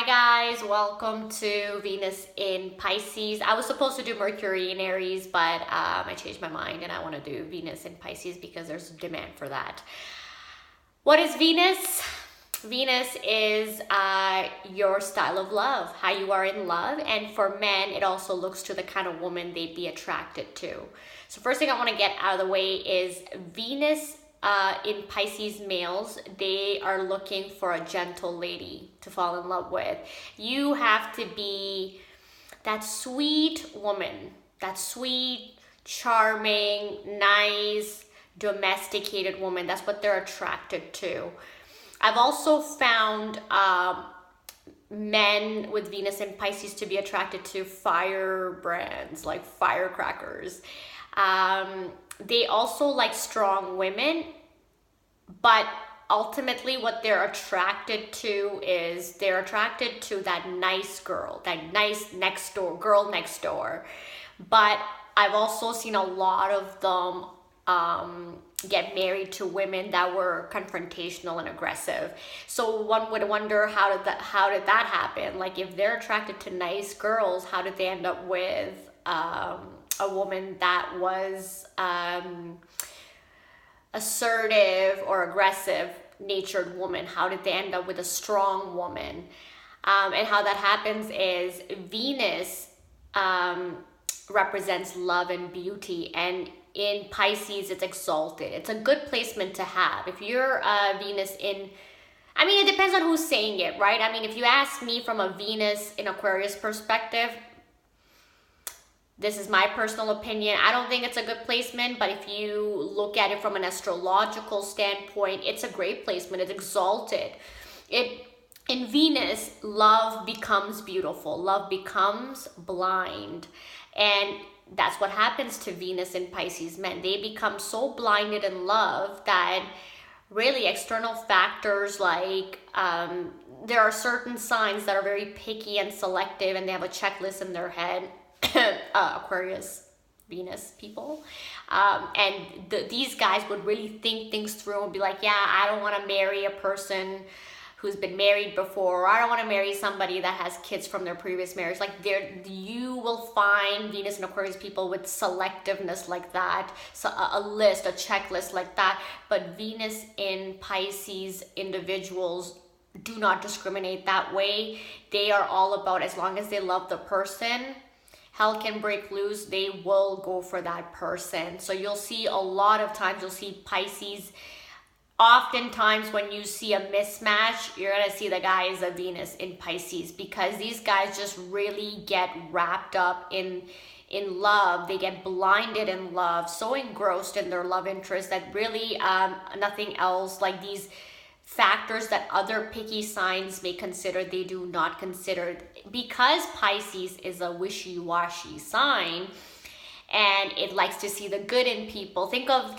Hi guys, welcome to Venus in Pisces. I was supposed to do Mercury in Aries, but I changed my mind and I want to do Venus in Pisces because there's demand for that. What is Venus? Venus is your style of love, how you are in love. And for men, it also looks to the kind of woman they'd be attracted to. So first thing I want to get out of the way is Venus in Pisces males, they are looking for a gentle lady to fall in love with. You have to be that sweet woman, that sweet, charming, nice, domesticated woman. That's what they're attracted to. I've also found men with Venus in Pisces to be attracted to firebrands, like firecrackers. They also like strong women, but ultimately what they're attracted to is they're attracted to that nice girl, that nice next door girl next door. But I've also seen a lot of them get married to women that were confrontational and aggressive. So one would wonder how did that happen? Like if they're attracted to nice girls, how did they end up with a woman that was assertive or aggressive natured woman? How did they end up with a strong woman? And how that happens is Venus represents love and beauty, and in Pisces it's exalted. It's a good placement to have. If you're Venus in, I mean, it depends on who's saying it, right? I mean, if you ask me from a Venus in Aquarius perspective, this is my personal opinion. I don't think it's a good placement, but if you look at it from an astrological standpoint, it's a great placement. It's exalted. In Venus, love becomes beautiful. Love becomes blind. And that's what happens to Venus in Pisces men. They become so blinded in love that really external factors like there are certain signs that are very picky and selective, and they have a checklist in their head. Aquarius, Venus people. And these guys would really think things through and be like, yeah, I don't want to marry a person who's been married before, or I don't want to marry somebody that has kids from their previous marriage. Like you will find Venus and Aquarius people with selectiveness like that, so a list, a checklist like that. But Venus in Pisces individuals do not discriminate that way. They are all about, as long as they love the person, hell can break loose, they will go for that person. So you'll see a lot of times, you'll see Pisces, oftentimes when you see a mismatch, you're gonna see the guy is a Venus in Pisces, because these guys just really get wrapped up in love. They get blinded in love, so engrossed in their love interest that really nothing else, like these factors that other picky signs may consider, they do not consider. Because Pisces is a wishy-washy sign and it likes to see the good in people.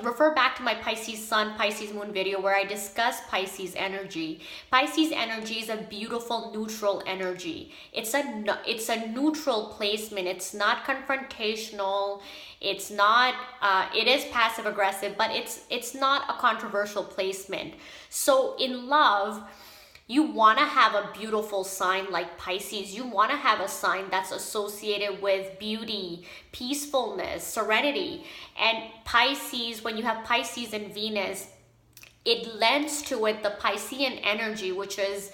Refer back to my Pisces Sun, Pisces Moon video where I discuss Pisces energy. Pisces energy is a beautiful neutral energy. It's a neutral placement. It's not confrontational. It's not, it is passive aggressive, but it's not a controversial placement. So in love, you want to have a beautiful sign like Pisces. You want to have a sign that's associated with beauty, peacefulness, serenity. And Pisces, when you have Pisces and Venus, it lends to it the Piscean energy, which is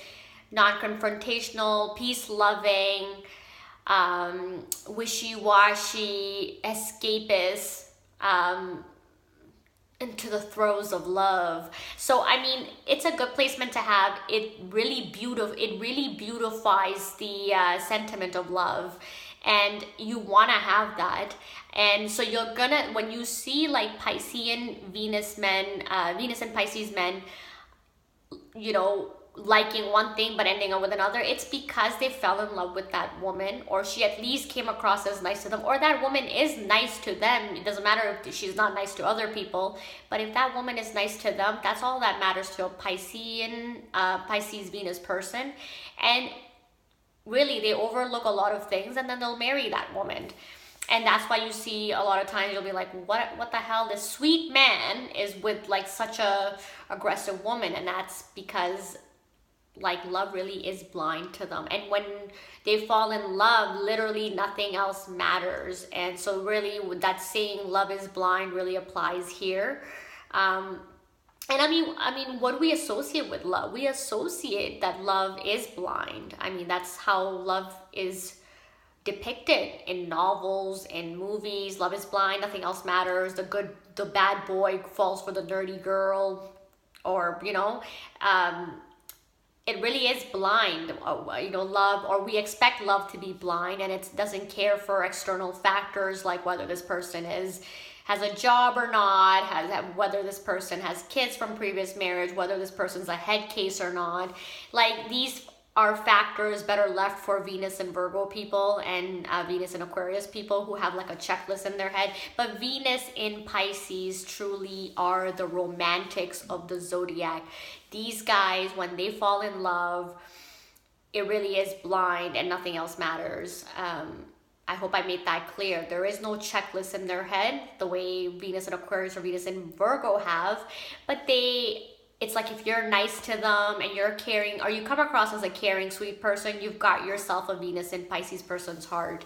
non-confrontational, peace-loving, wishy-washy, escapist, into the throes of love. So I mean, it's a good placement to have. It really beautifies the sentiment of love, and you want to have that. And so you're gonna, when you see like Piscean Venus men, Venus and Pisces men, you know, liking one thing but ending up with another, it's because they fell in love with that woman, or she at least came across as nice to them, or that woman is nice to them. It doesn't matter if she's not nice to other people, but if that woman is nice to them, that's all that matters to a Pisces Venus person. And really, they overlook a lot of things and then they'll marry that woman. And that's why you see a lot of times you'll be like, what the hell? This sweet man is with like such a aggressive woman. And that's because like love really is blind to them. And when they fall in love, literally nothing else matters. And so really that saying love is blind really applies here. And I mean, what do we associate with love? We associate that love is blind. I mean, that's how love is depicted in novels, in movies. Love is blind, nothing else matters. The bad boy falls for the nerdy girl, or it really is blind. Love, or we expect love to be blind, and it doesn't care for external factors like whether this person has a job or not, whether this person has kids from previous marriage, whether this person's a head case or not. Like, these are factors better left for Venus and Virgo people, and Venus and Aquarius people who have like a checklist in their head. But Venus in Pisces truly are the romantics of the zodiac. These guys, when they fall in love, it really is blind and nothing else matters. I hope I made that clear. There is no checklist in their head the way Venus and Aquarius or Venus and Virgo have, but it's like if you're nice to them and you're caring, or you come across as a caring, sweet person, you've got yourself a Venus in Pisces person's heart.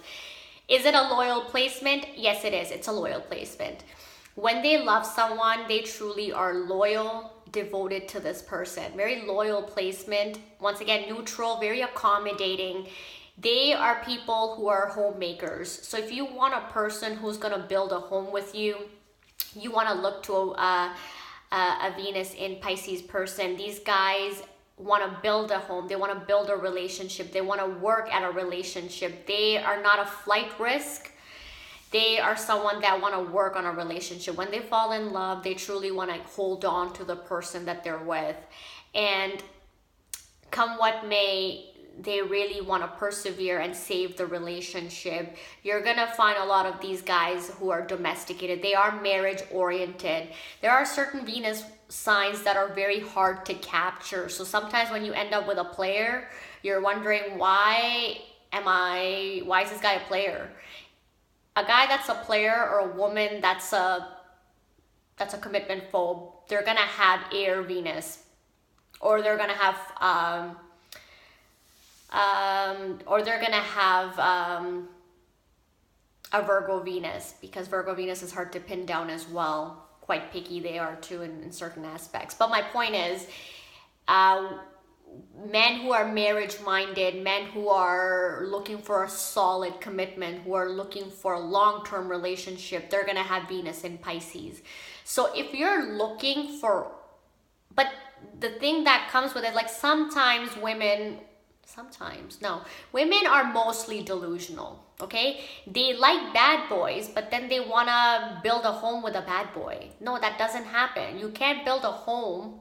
Is it a loyal placement? Yes, it is. It's a loyal placement. When they love someone, they truly are loyal, devoted to this person. Very loyal placement. Once again, neutral, very accommodating. They are people who are homemakers. So if you want a person who's going to build a home with you, you want to look to a Venus in Pisces person. These guys want to build a home. They want to build a relationship. They want to work at a relationship. They are not a flight risk. They are someone that want to work on a relationship. When they fall in love, they truly want to hold on to the person that they're with. And come what may, they really want to persevere and save the relationship. You're going to find a lot of these guys who are domesticated. They are marriage oriented. There are certain Venus signs that are very hard to capture. So sometimes when you end up with a player, you're wondering, why is this guy a player? A guy that's a player, or a woman that's a commitment phobe, they're going to have air Venus, or they're going to have a Virgo Venus, because Virgo Venus is hard to pin down as well. Quite picky they are too in certain aspects. But my point is, men who are marriage-minded, men who are looking for a solid commitment, who are looking for a long-term relationship, they're going to have Venus in Pisces. So if you're looking for, but the thing that comes with it, like women are mostly delusional, okay? They like bad boys, but then they want to build a home with a bad boy. No, that doesn't happen. You can't build a home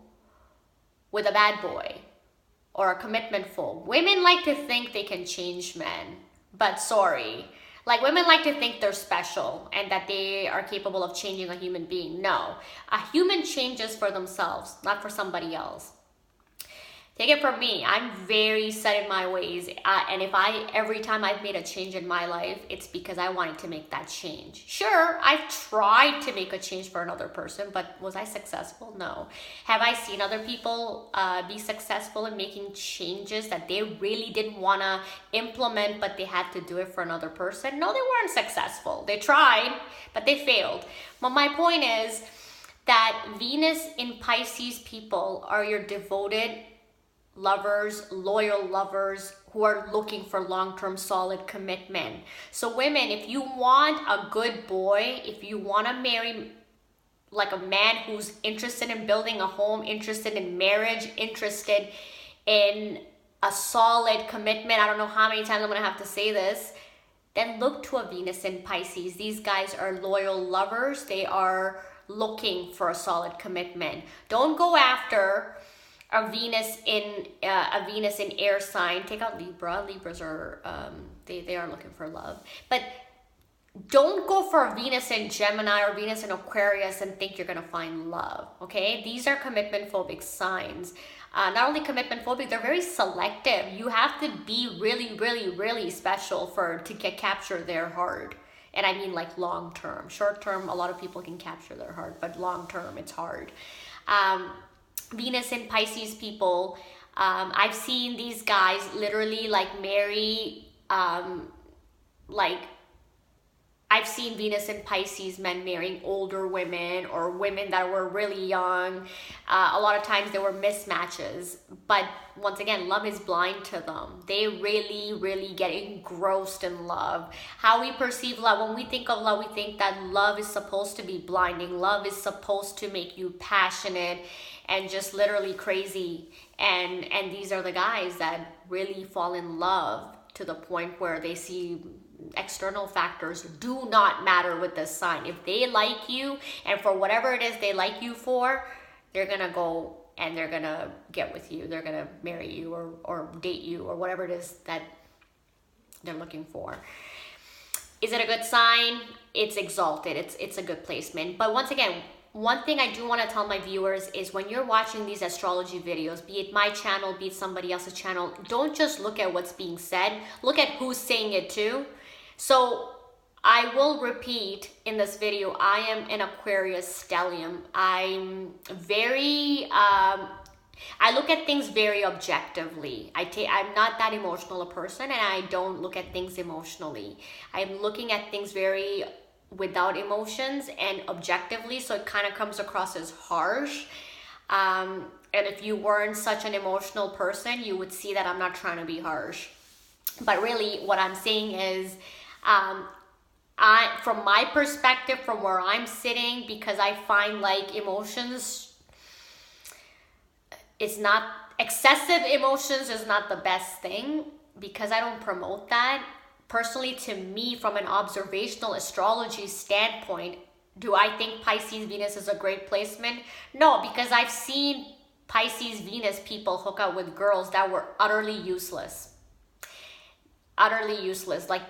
with a bad boy or a commitment phobe. Women like to think they can change men, but sorry. Like, women like to think they're special and that they are capable of changing a human being. No, a human changes for themselves, not for somebody else. Take it from me, I'm very set in my ways, and every time I've made a change in my life, it's because I wanted to make that change. Sure, I've tried to make a change for another person, but was I successful? No. Have I seen other people be successful in making changes that they really didn't want to implement, but they had to do it for another person? No, they weren't successful. They tried, but they failed. But my point is that Venus in Pisces people are your devoted lovers, loyal lovers who are looking for long-term solid commitment. So women, if you want a good boy, if you want to marry like a man who's interested in building a home, interested in marriage, interested in a solid commitment, I don't know how many times I'm going to have to say this, then look to a Venus in Pisces. These guys are loyal lovers. They are looking for a solid commitment. Don't go after a Venus in air sign. Take out Libra. Libras are they are looking for love, but don't go for a Venus in Gemini or Venus in Aquarius and think you're gonna find love. Okay, these are commitment phobic signs. Not only commitment phobic, they're very selective. You have to be really, really, really special to capture their heart. And I mean like long term. Short term, a lot of people can capture their heart, but long term, it's hard. Venus in Pisces people, I've seen these guys literally like marry, like I've seen Venus and Pisces men marrying older women or women that were really young. A lot of times they were mismatches. But once again, love is blind to them. They really, really get engrossed in love. How we perceive love, when we think of love, we think that love is supposed to be blinding. Love is supposed to make you passionate and just literally crazy. And these are the guys that really fall in love to the point where they see external factors do not matter with this sign. If they like you, and for whatever it is they like you for, they're gonna go and they're gonna get with you. They're gonna marry you or date you or whatever it is that they're looking for. Is it a good sign? It's exalted. It's a good placement. But once again, one thing I do want to tell my viewers is when you're watching these astrology videos, be it my channel, be it somebody else's channel, don't just look at what's being said. Look at who's saying it too. So I will repeat in this video, I am an Aquarius stellium. I'm very, I look at things very objectively. I'm not that emotional a person, and I don't look at things emotionally. I'm looking at things very without emotions and objectively, so it kind of comes across as harsh. And if you weren't such an emotional person, you would see that I'm not trying to be harsh. But really, what I'm saying is, from my perspective, from where I'm sitting, because I find like emotions, it's not, excessive emotions is not the best thing, because I don't promote that. Personally, to me, from an observational astrology standpoint, do I think Pisces Venus is a great placement? No, because I've seen Pisces Venus people hook up with girls that were utterly useless. Utterly useless, like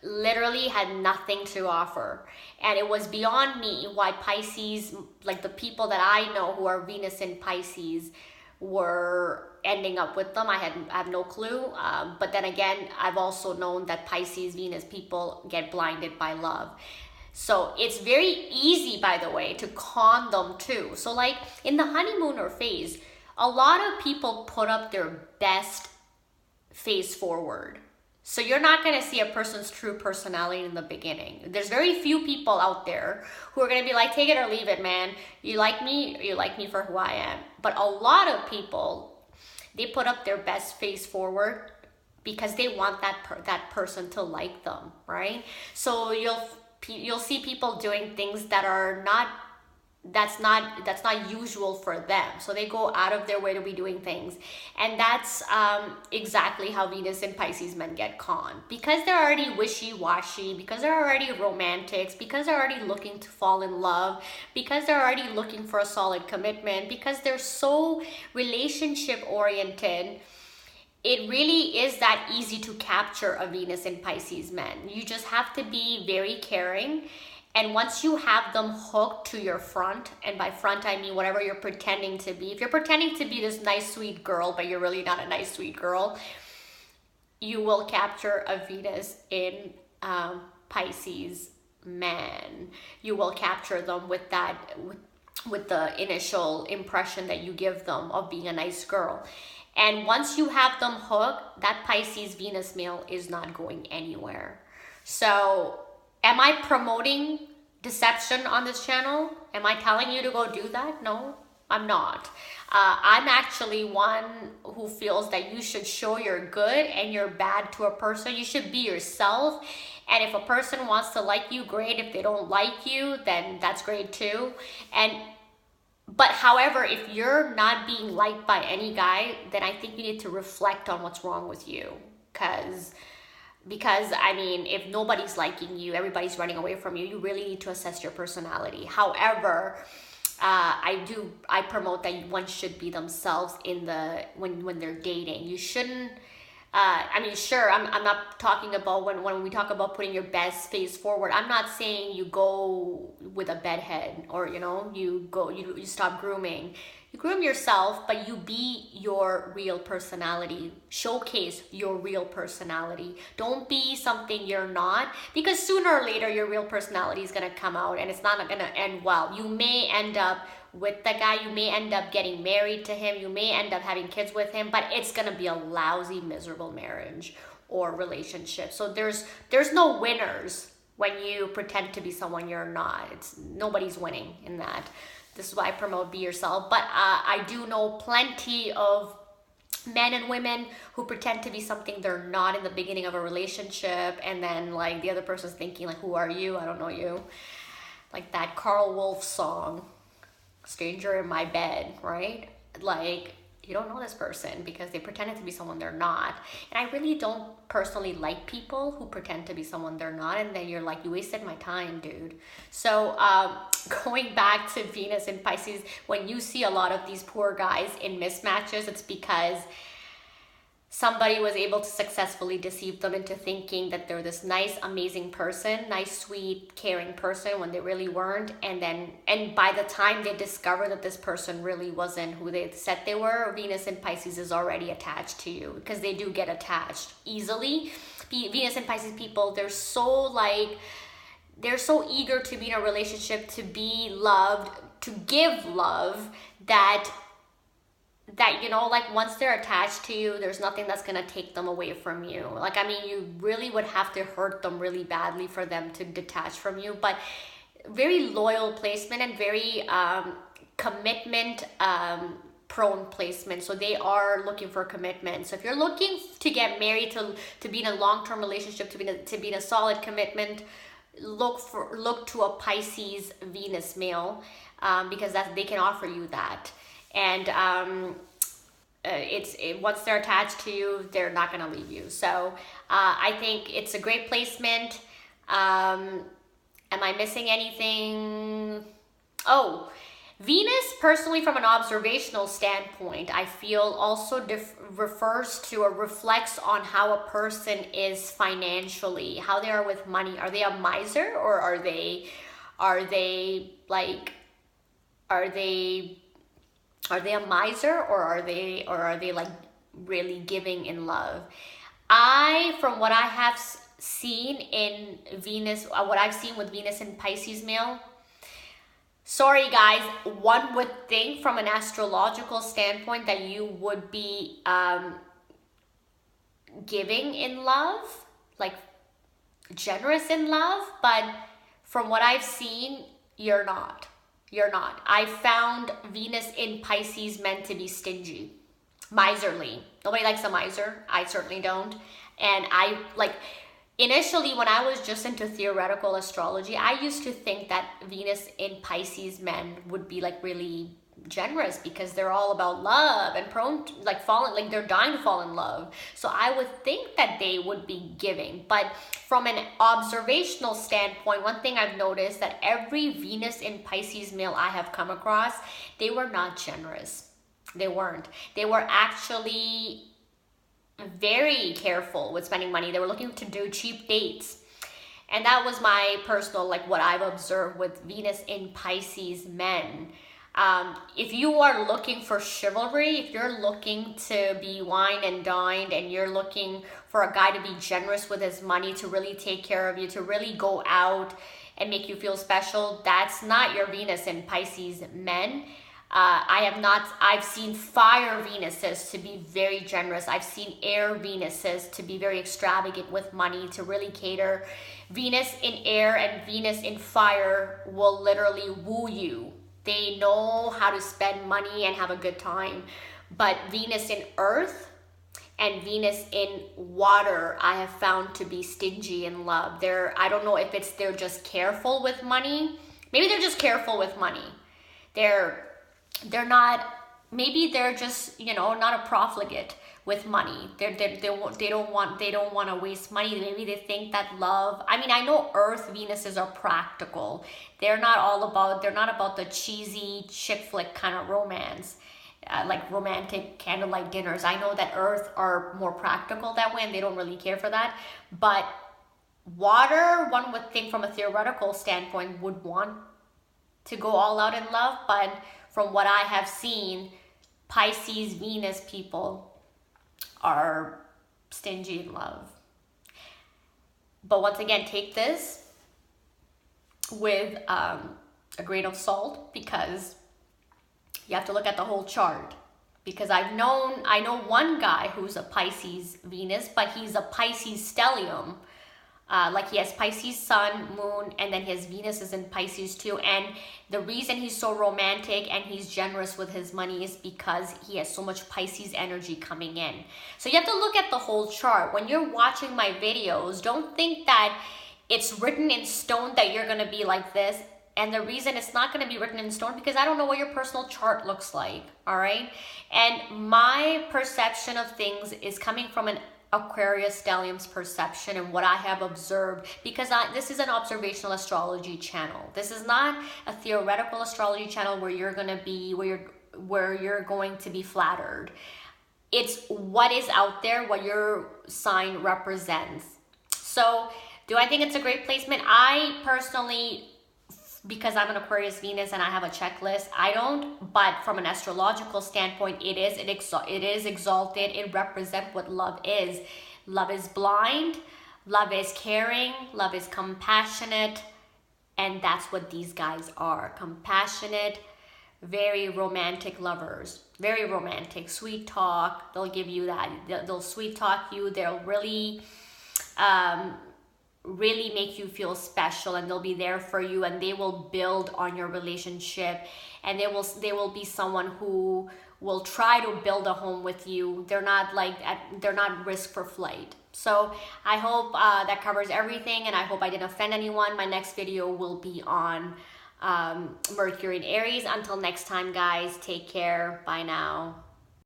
literally had nothing to offer. And it was beyond me why Pisces, like the people that I know who are Venus in Pisces, were ending up with them. I have no clue. But then again, I've also known that Pisces Venus people get blinded by love. So it's very easy, by the way, to con them too. So like in the honeymooner phase, a lot of people put up their best face forward. So you're not going to see a person's true personality in the beginning. There's very few people out there who are going to be like, take it or leave it, man. You like me for who I am. But a lot of people, they put up their best face forward because they want that person to like them, right? So you'll see people doing things that are not, that's not usual for them. So they go out of their way to be doing things. And that's exactly how Venus and Pisces men get conned. Because they're already wishy-washy, because they're already romantics, because they're already looking to fall in love, because they're already looking for a solid commitment, because they're so relationship-oriented, it really is that easy to capture a Venus and Pisces man. You just have to be very caring. And once you have them hooked to your front, and by front I mean whatever you're pretending to be. If you're pretending to be this nice, sweet girl, but you're really not a nice, sweet girl, you will capture a Venus in Pisces man. You will capture them with that, with the initial impression that you give them of being a nice girl. And once you have them hooked, that Pisces Venus male is not going anywhere. So am I promoting deception on this channel? Am I telling you to go do that? No, I'm not. I'm actually one who feels that you should show your good and your bad to a person. You should be yourself. And if a person wants to like you, great. If they don't like you, then that's great too. But however, if you're not being liked by any guy, then I think you need to reflect on what's wrong with you. Because I mean, if nobody's liking you, everybody's running away from you, you really need to assess your personality. However, I promote that one should be themselves when they're dating. You shouldn't, I mean, sure, I'm not talking about when we talk about putting your best face forward, I'm not saying you go with a bedhead or, you stop grooming. You groom yourself, but you be your real personality. Showcase your real personality. Don't be something you're not, because sooner or later your real personality is going to come out and it's not going to end well. You may end up with the guy. You may end up getting married to him. You may end up having kids with him, but it's gonna be a lousy, miserable marriage or relationship. So there's no winners when you pretend to be someone you're not. Nobody's winning in that. This is why I promote be yourself. But I do know plenty of men and women who pretend to be something they're not in the beginning of a relationship, and then like the other person's thinking like, who are you? I don't know you. Like that Carl Wolf song, Stranger in My Bed, right? Like, you don't know this person because they pretended to be someone they're not. And I really don't personally like people who pretend to be someone they're not, and then you're like, you wasted my time, dude. So going back to Venus in Pisces, when you see a lot of these poor guys in mismatches, it's because somebody was able to successfully deceive them into thinking that they're this nice, amazing person, nice, sweet, caring person when they really weren't. And by the time they discover that this person really wasn't who they said they were, Venus in Pisces is already attached to you, because they do get attached easily. Venus in Pisces people, they're so eager to be in a relationship, to be loved, to give love, that you know, like once they're attached to you, there's nothing that's gonna take them away from you. Like, I mean, you really would have to hurt them really badly for them to detach from you. But very loyal placement and very commitment prone placement. So they are looking for commitment. So if you're looking to get married, to be in a long-term relationship, to be in a solid commitment, look to a Pisces Venus male, because they can offer you that. And once they're attached to you, they're not going to leave you. So I think it's a great placement. Am I missing anything? Oh, Venus, personally, from an observational standpoint, I feel also refers to or reflects on how a person is financially, how they are with money. Are they a miser, or are they a miser, or are they like really giving in love? From what I have seen in Venus, what I've seen with Venus in Pisces male, sorry guys, one would think from an astrological standpoint that you would be giving in love, like generous in love, but from what I've seen, you're not. You're not. I found Venus in Pisces meant to be stingy, miserly. Nobody likes a miser. I certainly don't. And initially when I was just into theoretical astrology, I used to think that Venus in Pisces men would be like really generous, because they're all about love and prone to they're dying to fall in love. So I would think that they would be giving. But from an observational standpoint, one thing I've noticed, that every Venus in Pisces male I have come across, they were not generous. They weren't. They were actually very careful with spending money. They were looking to do cheap dates. And that was my personal, what I've observed with Venus in Pisces men. If you are looking for chivalry, if you're looking to be wined and dined, and you're looking for a guy to be generous with his money, to really take care of you, to really go out and make you feel special, that's not your Venus in Pisces men. I've seen fire Venuses to be very generous. I've seen air Venuses to be very extravagant with money, to really cater. Venus in air and Venus in fire will literally woo you. They know how to spend money and have a good time. But Venus in earth and Venus in water, I have found to be stingy in love. I don't know if they're just careful with money. Maybe they're just careful with money. They're not, maybe they're just, not a profligate with money. They don't want to waste money. Maybe they think that love, I know earth Venuses are practical. They're not about the cheesy chick flick kind of romance, like romantic candlelight dinners. I know that earth are more practical that way, and they don't really care for that. But water, one would think from a theoretical standpoint, would want to go all out in love. But from what I have seen, Pisces Venus people are stingy in love. But once again, take this with a grain of salt, because You have to look at the whole chart, because I know one guy who's a Pisces Venus, but he's a Pisces stellium. Like he has Pisces sun, moon, and then his Venus is in Pisces too. And the reason he's so romantic and he's generous with his money is because he has so much Pisces energy coming in. So you have to look at the whole chart. When you're watching my videos, don't think that it's written in stone that you're going to be like this. And the reason it's not going to be written in stone, because I don't know what your personal chart looks like, all right? And my perception of things is coming from an Aquarius stellium's perception and what I have observed, because this is an observational astrology channel. This is not a theoretical astrology channel where you're going to be, where you're going to be flattered. It's what is out there, what your sign represents. So do I think it's a great placement? I personally, because I'm an Aquarius Venus and I have a checklist, I don't, but from an astrological standpoint, it is exalted. It represents what love is. Love is blind, love is caring, love is compassionate, and that's what these guys are. Compassionate, very romantic lovers, very romantic, sweet talk. They'll give you that, they'll sweet talk you, they'll really make you feel special, and they'll be there for you, and they will build on your relationship, and they will be someone who will try to build a home with you. They're not risk for flight. So I hope that covers everything, and I hope I didn't offend anyone. My next video will be on Mercury in Aries. Until next time, guys, take care. Bye now.